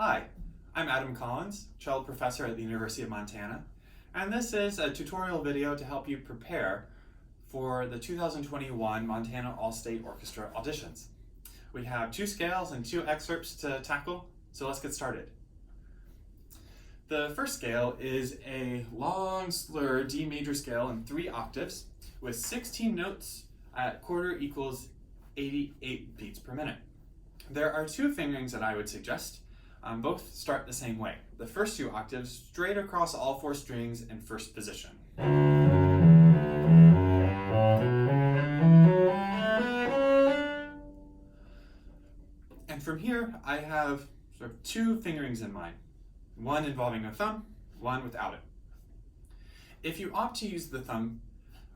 Hi, I'm Adam Collins, cello professor at the University of Montana, and this is a tutorial video to help you prepare for the 2021 Montana All-State Orchestra auditions. We have 2 scales and 2 excerpts to tackle, so let's get started. The first scale is a long slur D major scale in 3 octaves with 16 notes at quarter equals 88 beats per minute. There are 2 fingerings that I would suggest. Both start the same way. The first 2 octaves straight across all 4 strings in first position. And from here, I have sort of 2 fingerings in mind. One involving a thumb, one without it. If you opt to use the thumb,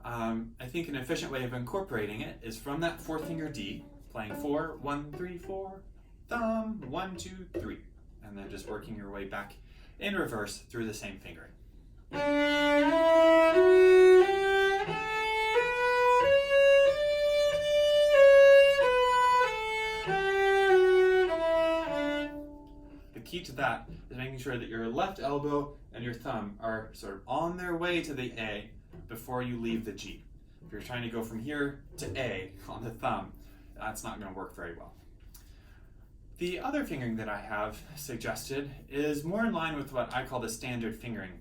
I think an efficient way of incorporating it is from that 4th finger D, playing 4, 1, 3, 4, thumb, 1, 2, 3. And then just working your way back in reverse through the same fingering. The key to that is making sure that your left elbow and your thumb are sort of on their way to the A before you leave the G. If you're trying to go from here to A on the thumb, that's not going to work very well. The other fingering that I have suggested is more in line with what I call the standard fingering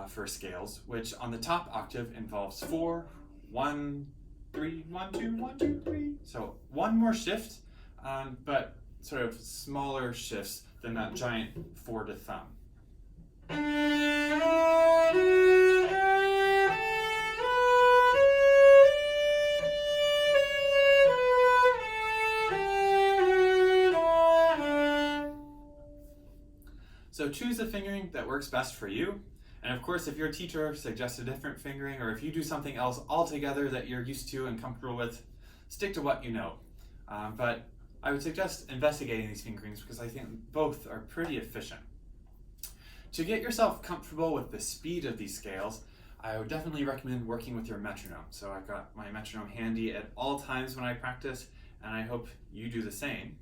for scales, which on the top octave involves 4, 1, 3, 1, 2, 1, 2, 3. So one more shift, but sort of smaller shifts than that giant 4 to thumb. So choose a fingering that works best for you. And of course, if your teacher suggests a different fingering, or if you do something else altogether that you're used to and comfortable with, stick to what you know. But I would suggest investigating these fingerings because I think both are pretty efficient. To get yourself comfortable with the speed of these scales, I would definitely recommend working with your metronome. So I've got my metronome handy at all times when I practice, and I hope you do the same.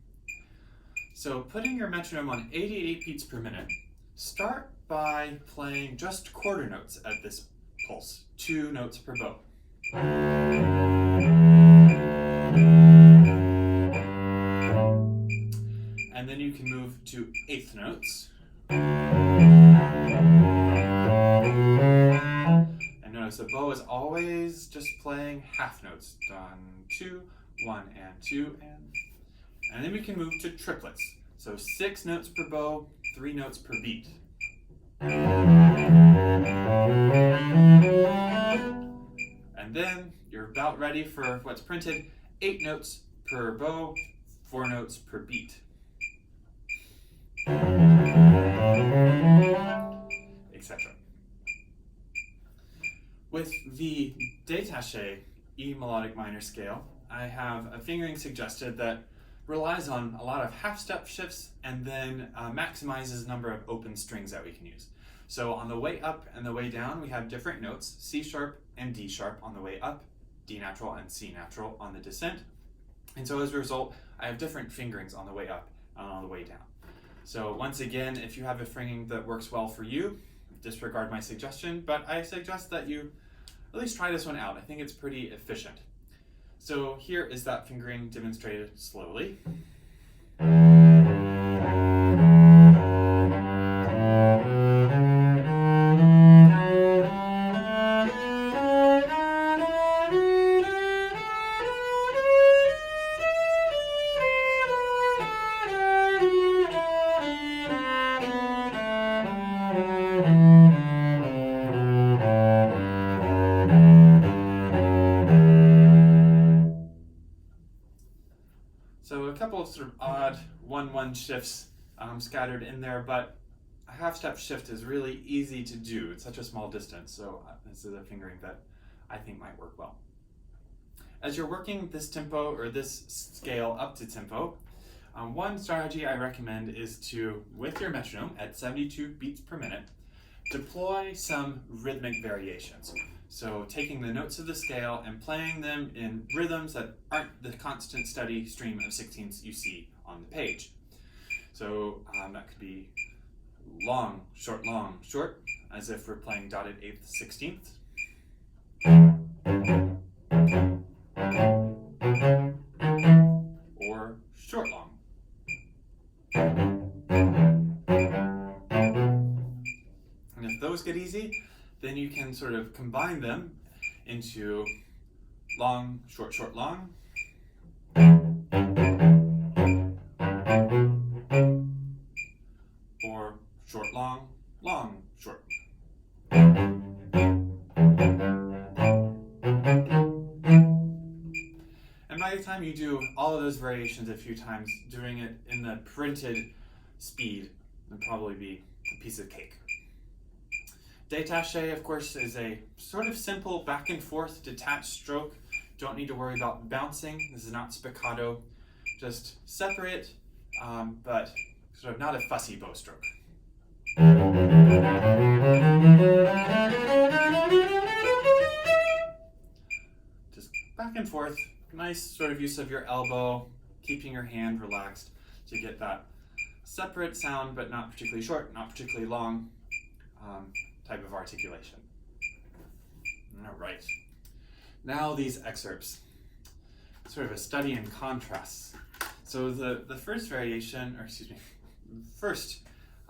So putting your metronome on 88 beats per minute, start by playing just quarter notes at this pulse, 2 notes per bow. And then you can move to 1/8 notes. And notice the bow is always just playing half notes. Done, 2, 1 and 2 and then we can move to triplets. So 6 notes per bow, 3 notes per beat. And then you're about ready for what's printed, 8 notes per bow, 4 notes per beat. Etc. With the détaché E melodic minor scale, I have a fingering suggested that relies on a lot of half-step shifts and then maximizes the number of open strings that we can use. So on the way up and the way down, we have different notes, C sharp and D sharp on the way up, D natural and C natural on the descent. And so as a result, I have different fingerings on the way up and on the way down. So once again, if you have a fingering that works well for you, disregard my suggestion, but I suggest that you at least try this one out. I think it's pretty efficient. So here is that fingering demonstrated slowly. So a couple of sort of odd 1-1 shifts scattered in there, but a half-step shift is really easy to do. It's such a small distance, so this is a fingering that I think might work well. As you're working this tempo or this scale up to tempo, one strategy I recommend is to, with your metronome at 72 beats per minute, deploy some rhythmic variations. So taking the notes of the scale and playing them in rhythms that aren't the constant steady stream of 16ths you see on the page. So that could be long, short, as if we're playing dotted eighth, 16th. Or short, long. And if those get easy, then you can sort of combine them into long, short, long. Or short, long, short. And by the time you do all of those variations a few times, doing it in the printed speed would probably be a piece of cake. Détaché, of course, is a sort of simple back and forth detached stroke. Don't need to worry about bouncing. This is not spiccato. Just separate, but sort of not a fussy bow stroke. Just back and forth. Nice sort of use of your elbow, keeping your hand relaxed to get that separate sound, but not particularly short, not particularly long type of articulation. All right. Now these excerpts, sort of a study in contrasts. So the first variation, or excuse me, first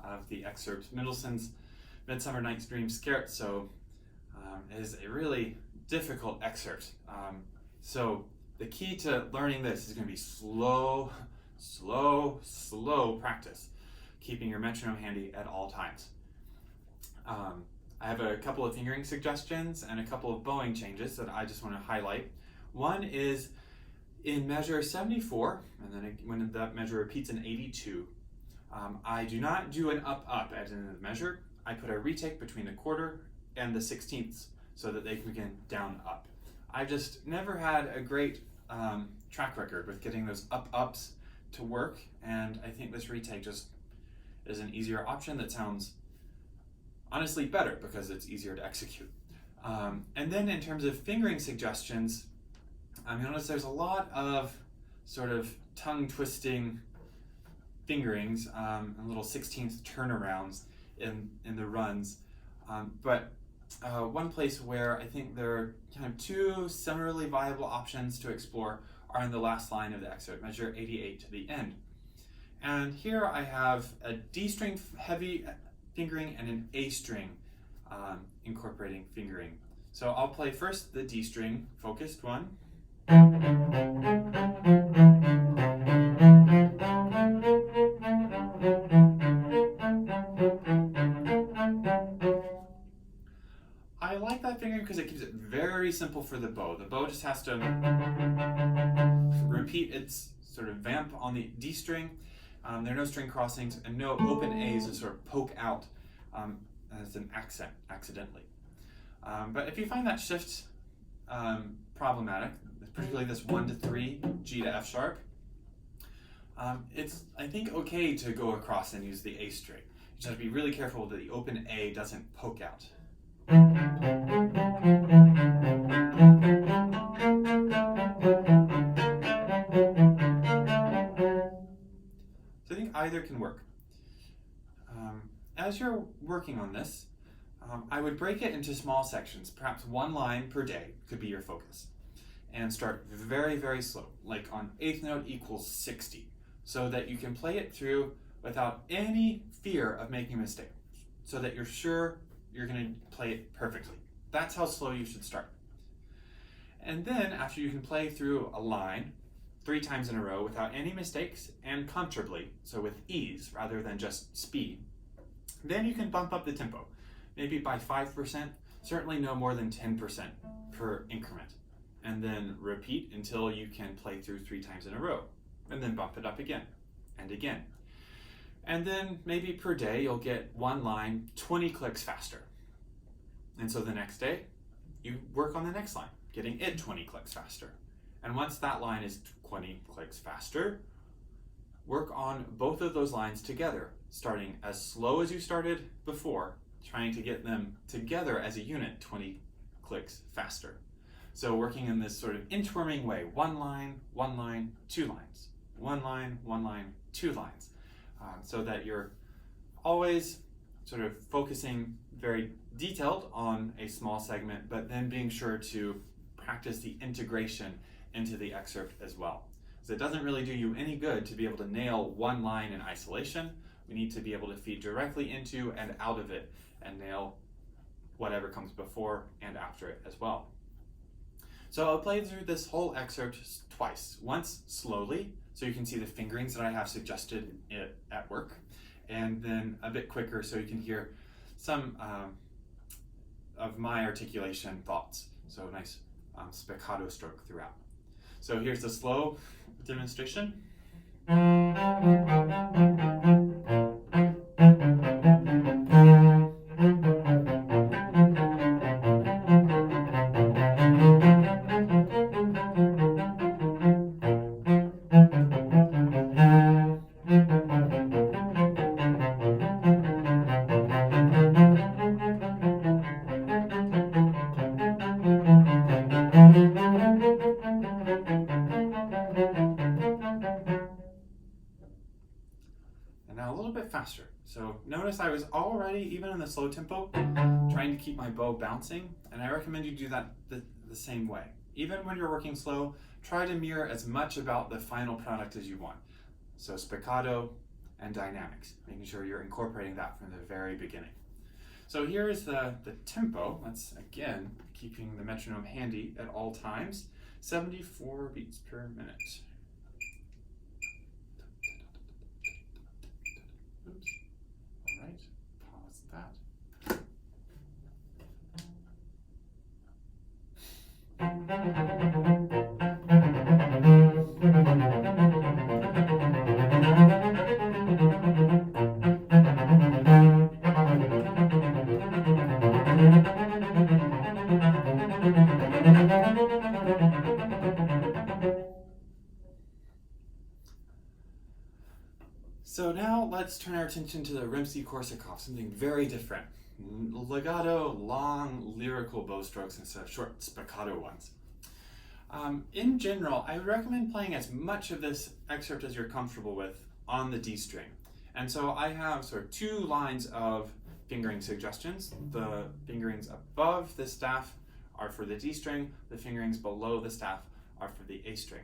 of the excerpts, Mendelssohn's Midsummer Night's Dream Scherzo, is a really difficult excerpt. So the key to learning this is going to be slow practice, keeping your metronome handy at all times. I have a couple of fingering suggestions and a couple of bowing changes that I just want to highlight. One is in measure 74, and then when that measure repeats in 82, I do not do an up-up at the end of the measure. I put a retake between the quarter and the 16ths so that they can begin down-up. I've just never had a great track record with getting those up-ups to work, and I think this retake just is an easier option that sounds honestly better because it's easier to execute. And then in terms of fingering suggestions, I notice there's a lot of sort of tongue-twisting fingerings and little 16th turnarounds in the runs. But one place where I think there are kind of two similarly viable options to explore are in the last line of the excerpt, measure 88 to the end. And here I have a D string heavy fingering and an A string incorporating fingering. So I'll play first the D string focused one. I like that fingering because it keeps it very simple for the bow. The bow just has to repeat its sort of vamp on the D string. There are no string crossings and no open A's to sort of poke out as an accent accidentally. But if you find that shift problematic, particularly this 1 to 3, G to F sharp, it's, I think, okay to go across and use the A string. You just have to be really careful that the open A doesn't poke out. So I think either can work. As you're working on this, I would break it into small sections, perhaps one line per day could be your focus. And start very, very slow, like on 8th note equals 60, so that you can play it through without any fear of making a mistake, so that you're sure you're going to play it perfectly. That's how slow you should start. And then after you can play through a line 3 times in a row without any mistakes and comfortably, so with ease rather than just speed, then you can bump up the tempo, maybe by 5%, certainly no more than 10% per increment. And then repeat until you can play through 3 times in a row, and then bump it up again and again. And then maybe per day you'll get one line 20 clicks faster. And so the next day you work on the next line, getting it 20 clicks faster. And once that line is 20 clicks faster, work on both of those lines together, starting as slow as you started before, trying to get them together as a unit 20 clicks faster. So working in this sort of inchworming way, one line, 2 lines, one line, 2 lines. so that you're always sort of focusing very detailed on a small segment, but then being sure to practice the integration into the excerpt as well. So it doesn't really do you any good to be able to nail one line in isolation. We need to be able to feed directly into and out of it and nail whatever comes before and after it as well. So I'll play through this whole excerpt twice. Once slowly, so you can see the fingerings that I have suggested at work, and then a bit quicker so you can hear some of my articulation thoughts. So nice spiccato stroke throughout. So here's the slow demonstration. Now a little bit faster. So notice I was already, even in the slow tempo, trying to keep my bow bouncing, and I recommend you do that the same way. Even when you're working slow, try to mirror as much about the final product as you want. So spiccato and dynamics, making sure you're incorporating that from the very beginning. So here is the tempo. Let's, again, keeping the metronome handy at all times. 74 beats per minute. Oops. All right, pause that. So now let's turn our attention to the Rimsky-Korsakov, something very different. Legato, long, lyrical bow strokes instead of short spiccato ones. In general, I would recommend playing as much of this excerpt as you're comfortable with on the D string. And so I have sort of two lines of fingering suggestions. The fingerings above the staff are for the D string, the fingerings below the staff are for the A string.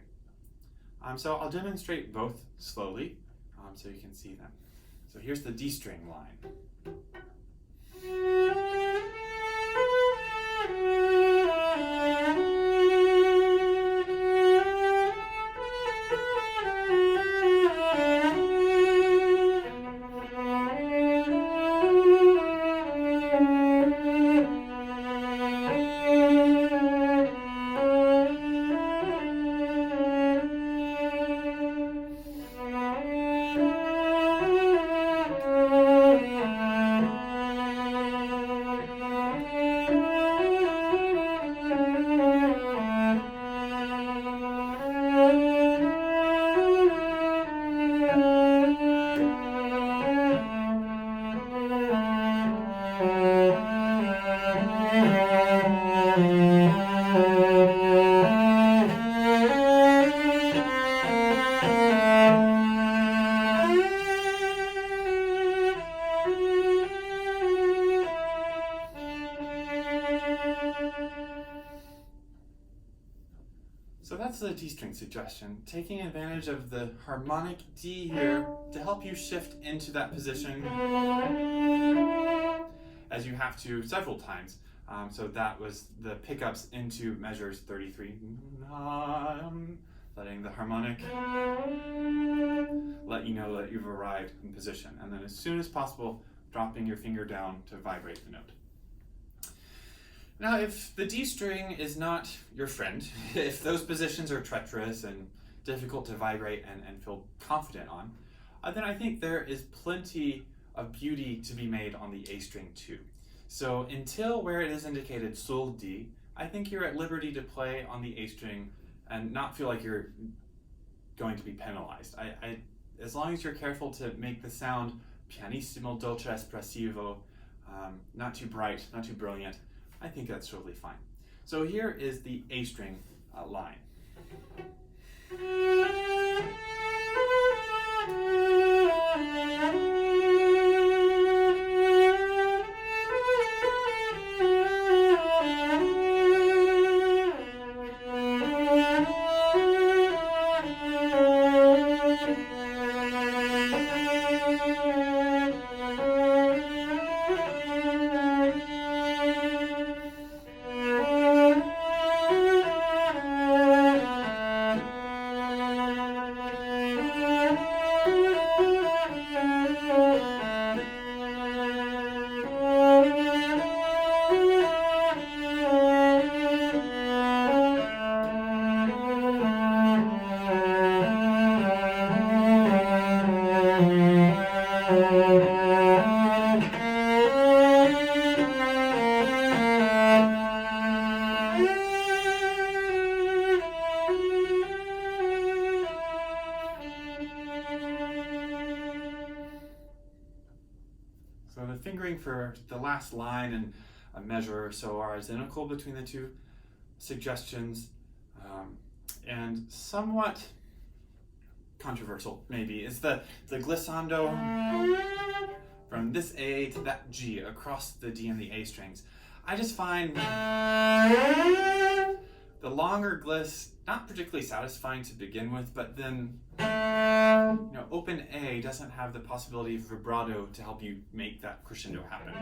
So I'll demonstrate both slowly so you can see them. So here's the D string line. So that's the D string suggestion, taking advantage of the harmonic D here to help you shift into that position as you have to several times. So that was the pickups into measures 33, letting the harmonic let you know that you've arrived in position. And then as soon as possible, dropping your finger down to vibrate the note. Now, if the D string is not your friend, if those positions are treacherous and difficult to vibrate and feel confident on, then I think there is plenty of beauty to be made on the A string too. So until where it is indicated Sol D, I think you're at liberty to play on the A string and not feel like you're going to be penalized. As long as you're careful to make the sound pianissimo, dolce espressivo, not too bright, not too brilliant, I think that's totally fine. So here is the A string line. fingering for the last line and a measure or so are identical between the two suggestions, and somewhat controversial maybe is the glissando from this A to that G across the D and the A strings. I just find the longer gliss not particularly satisfying to begin with, but then open A doesn't have the possibility of vibrato to help you make that crescendo happen.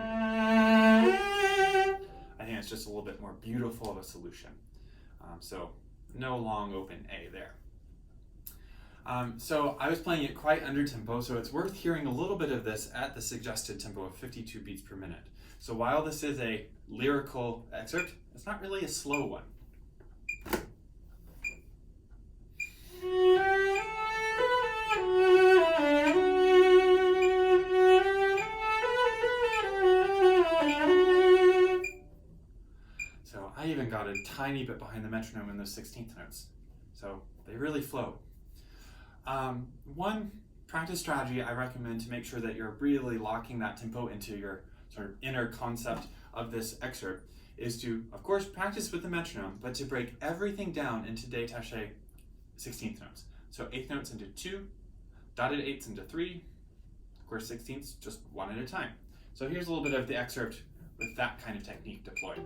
I think it's just a little bit more beautiful of a solution. So no long open A there. So I was playing it quite under tempo, so it's worth hearing a little bit of this at the suggested tempo of 52 beats per minute. So while this is a lyrical excerpt, it's not really a slow one. So I even got a tiny bit behind the metronome in those 16th notes. So they really flow. One practice strategy I recommend to make sure that you're really locking that tempo into your sort of inner concept of this excerpt is to, of course, practice with the metronome, but to break everything down into détaché 16th notes. So 8th notes into 2, dotted 8ths into 3, of course 16ths just one at a time. So here's a little bit of the excerpt with that kind of technique deployed.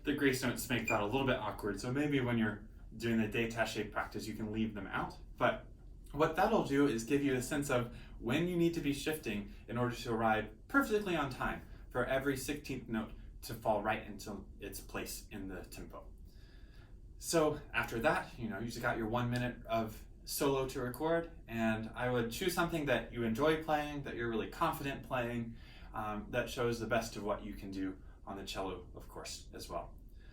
The grace notes make that a little bit awkward, so maybe when you're doing the détaché practice you can leave them out. But what that'll do is give you a sense of when you need to be shifting in order to arrive perfectly on time for every 16th note to fall right into its place in the tempo. So after that, you just got your 1 minute of solo to record, and I would choose something that you enjoy playing, that you're really confident playing, that shows the best of what you can do on the cello, of course, as well.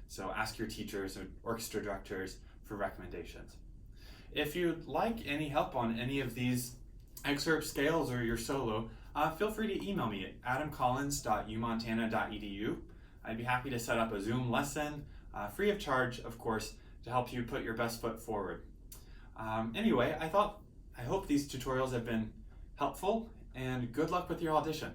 So ask your teachers or orchestra directors for recommendations. If you'd like any help on any of these excerpt scales or your solo, feel free to email me at adamcollins.umontana.edu. I'd be happy to set up a Zoom lesson, free of charge, of course, to help you put your best foot forward. Anyway, I hope these tutorials have been helpful, and good luck with your audition.